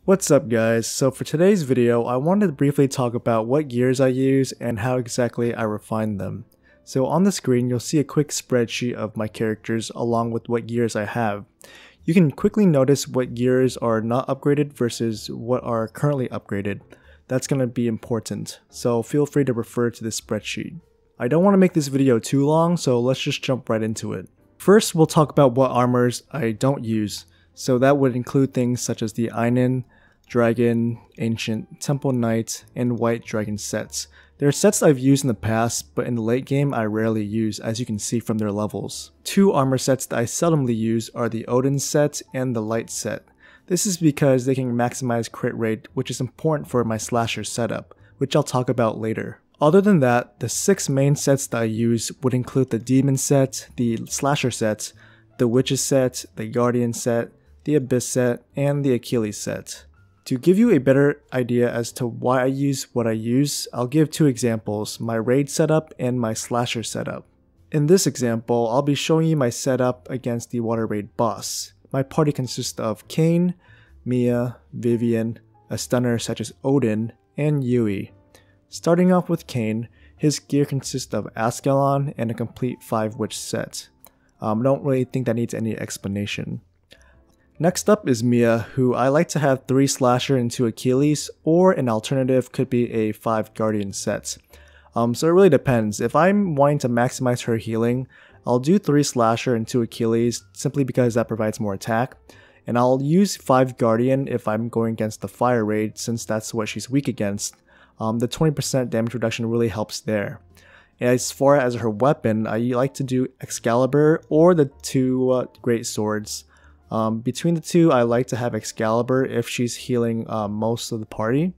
What's up guys, so for today's video I wanted to briefly talk about what gears I use and how exactly I refine them. So on the screen you'll see a quick spreadsheet of my characters along with what gears I have. You can quickly notice what gears are not upgraded versus what are currently upgraded. That's going to be important, so feel free to refer to this spreadsheet. I don't want to make this video too long, so let's just jump right into it. First we'll talk about what armors I don't use. So that would include things such as the Einen, Dragon, Ancient, Temple Knight, and White Dragon sets. They're sets I've used in the past, but in the late game I rarely use, as you can see from their levels. Two armor sets that I seldomly use are the Odin set and the Light set. This is because they can maximize crit rate, which is important for my slasher setup, which I'll talk about later. Other than that, the 6 main sets that I use would include the Demon set, the Slasher set, the Witches set, the Guardian set, the Abyss set, and the Achilles set. To give you a better idea as to why I use what I use, I'll give two examples, my raid setup and my slasher setup. In this example, I'll be showing you my setup against the water raid boss. My party consists of Kain, Mia, Vivian, a stunner such as Odin, and Yui. Starting off with Kain, his gear consists of Ascalon and a complete 5 witch set. Don't really think that needs any explanation. Next up is Mia, who I like to have 3 slasher and 2 Achilles, or an alternative could be a 5 guardian set. So it really depends. If I'm wanting to maximize her healing, I'll do 3 slasher and 2 Achilles simply because that provides more attack. And I'll use 5 guardian if I'm going against the fire raid, since that's what she's weak against. The 20% damage reduction really helps there. As far as her weapon, I like to do Excalibur or the 2 great swords. Between the two, I like to have Excalibur if she's healing most of the party.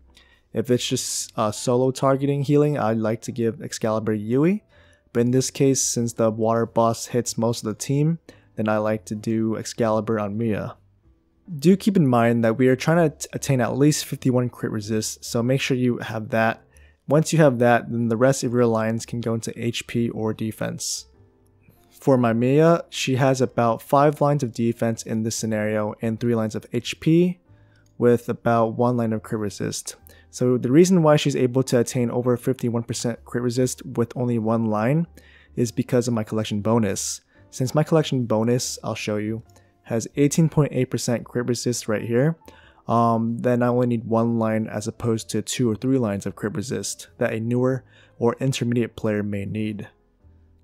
If it's just solo targeting healing, I like to give Excalibur Yui. But in this case, since the water boss hits most of the team, then I like to do Excalibur on Mia. Do keep in mind that we are trying to attain at least 51 crit resist, so make sure you have that. Once you have that, then the rest of your lines can go into HP or defense. For my Mia, she has about 5 lines of defense in this scenario and 3 lines of HP with about 1 line of crit resist. So the reason why she's able to attain over 51% crit resist with only 1 line is because of my collection bonus. Since my collection bonus, I'll show you, has 18.8% crit resist right here, then I only need 1 line as opposed to 2 or 3 lines of crit resist that a newer or intermediate player may need.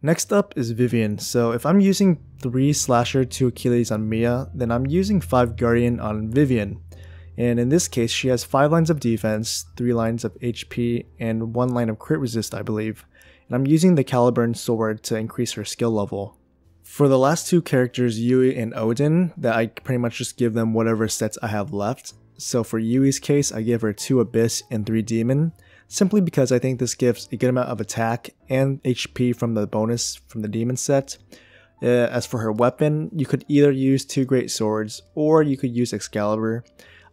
Next up is Vivian. So if I'm using 3 slasher, 2 Achilles on Mia, then I'm using 5 guardian on Vivian. And in this case, she has 5 lines of defense, 3 lines of HP, and 1 line of crit resist, I believe. And I'm using the Caliburn sword to increase her skill level. For the last 2 characters, Yui and Odin, that I pretty much just give them whatever sets I have left. So for Yui's case, I give her 2 Abyss and 3 Demon, simply because I think this gives a good amount of attack and HP from the bonus from the Demon set. As for her weapon, you could either use 2 great swords or you could use Excalibur.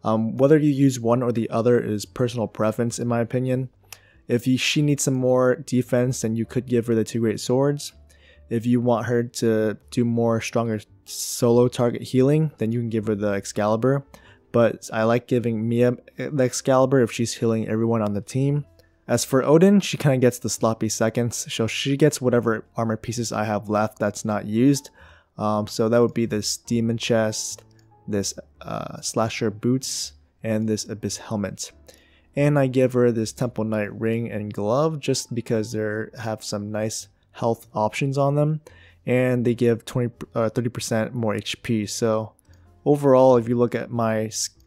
Whether you use one or the other is personal preference in my opinion. If she needs some more defense, then you could give her the 2 great swords. If you want her to do more stronger solo target healing, then you can give her the Excalibur. But I like giving Mia the Excalibur if she's healing everyone on the team. As for Odin, she kind of gets the sloppy seconds, so she gets whatever armor pieces I have left that's not used. So that would be this Demon chest, this Slasher boots, and this Abyss helmet. And I give her this Temple Knight ring and glove just because they have some nice health options on them, and they give 30% more HP. So overall, if you look at my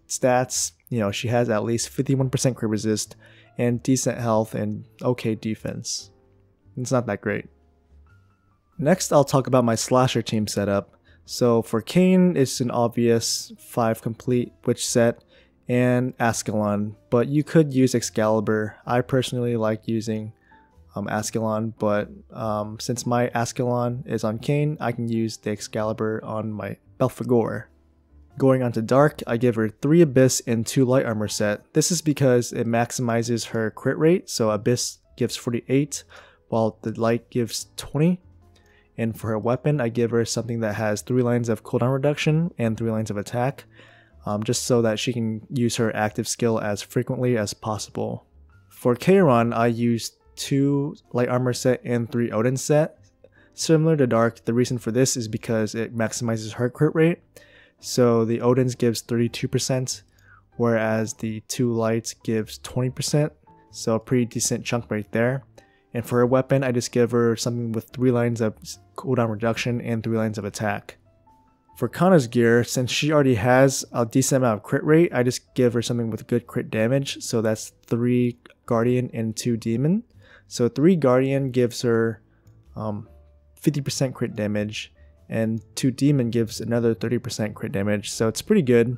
stats, you know, she has at least 51% crit resist and decent health and okay defense. It's not that great. Next, I'll talk about my slasher team setup. So for Kain, it's an obvious 5 complete witch set and Ascalon, but you could use Excalibur. I personally like using Ascalon, but since my Ascalon is on Kain, I can use the Excalibur on my Belphegor. Going on to Dark, I give her 3 Abyss and 2 Light Armor set. This is because it maximizes her crit rate, so Abyss gives 48, while the Light gives 20. And for her weapon, I give her something that has 3 lines of cooldown reduction and 3 lines of attack. just so that she can use her active skill as frequently as possible. For Kairon, I used 2 light armor set and 3 Odin set. Similar to Dark, the reason for this is because it maximizes her crit rate. So the Odin's gives 32%, whereas the 2 lights gives 20%. So a pretty decent chunk right there. And for her weapon, I just give her something with 3 lines of cooldown reduction and 3 lines of attack. For Kana's gear, since she already has a decent amount of crit rate, I just give her something with good crit damage. So that's 3 Guardian and 2 Demon. So 3 Guardian gives her 50% crit damage, and 2 Demon gives another 30% crit damage. So it's pretty good.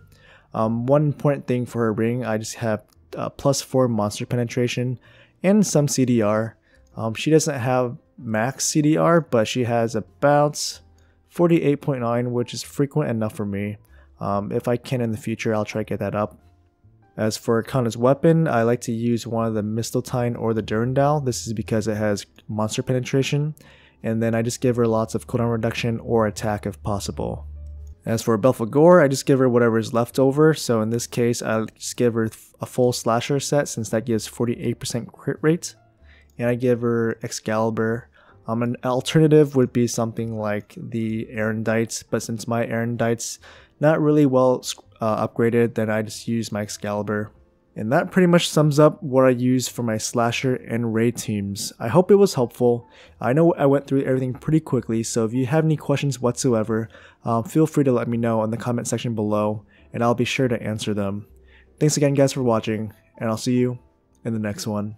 One important thing for her ring, I just have +4 monster penetration and some CDR. She doesn't have max CDR, but she has about 48.9, which is frequent enough for me. If I can in the future, I'll try to get that up. As for Kana's weapon, I like to use one of the Mistletoe or the Durandal. This is because it has monster penetration. And then I just give her lots of cooldown reduction or attack if possible. As for Belphegor, I just give her whatever is left over. So in this case, I just give her a full slasher set since that gives 48% crit rate. And I give her Excalibur. An alternative would be something like the Arendites, but since my Arendites not really well upgraded, then I just use my Excalibur. And that pretty much sums up what I use for my slasher and raid teams. I hope it was helpful. I know I went through everything pretty quickly, so if you have any questions whatsoever, feel free to let me know in the comment section below, and I'll be sure to answer them. Thanks again guys for watching, and I'll see you in the next one.